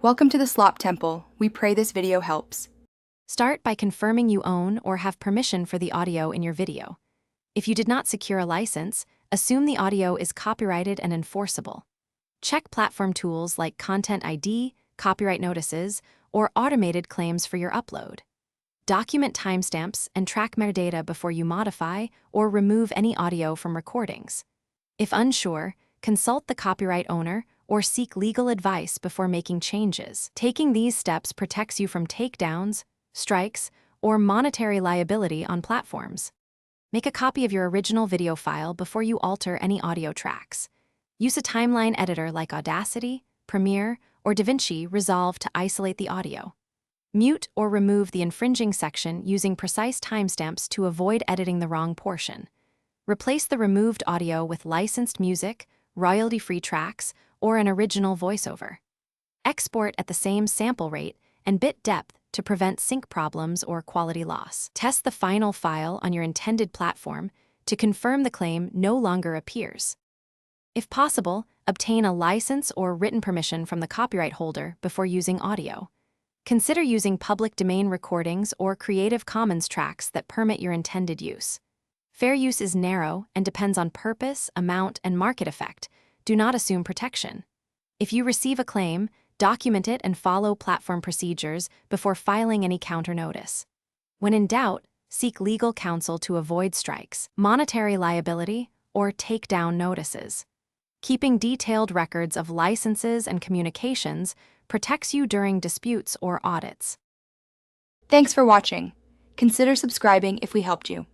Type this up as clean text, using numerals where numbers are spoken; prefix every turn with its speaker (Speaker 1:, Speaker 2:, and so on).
Speaker 1: Welcome to the Slop Temple. We pray this video helps.
Speaker 2: Start by confirming you own or have permission for the audio in your video. If you did not secure a license, assume the audio is copyrighted and enforceable. Check platform tools like Content ID, copyright notices, or automated claims for your upload. Document timestamps and track metadata before you modify or remove any audio from recordings. If unsure, consult the copyright owner or seek legal advice before making changes. Taking these steps protects you from takedowns, strikes, or monetary liability on platforms. Make a copy of your original video file before you alter any audio tracks. Use a timeline editor like Audacity, Premiere, or DaVinci Resolve to isolate the audio. Mute or remove the infringing section using precise timestamps to avoid editing the wrong portion. Replace the removed audio with licensed music, royalty-free tracks, or an original voiceover. Export at the same sample rate and bit depth to prevent sync problems or quality loss. Test the final file on your intended platform to confirm the claim no longer appears. If possible, obtain a license or written permission from the copyright holder before using audio. Consider using public domain recordings or Creative Commons tracks that permit your intended use. Fair use is narrow and depends on purpose, amount, and market effect. Do not assume protection. If you receive a claim, document it and follow platform procedures before filing any counter notice. When in doubt, seek legal counsel to avoid strikes, monetary liability, or takedown notices. Keeping detailed records of licenses and communications protects you during disputes or audits.
Speaker 1: Thanks for watching. Consider subscribing if we helped you.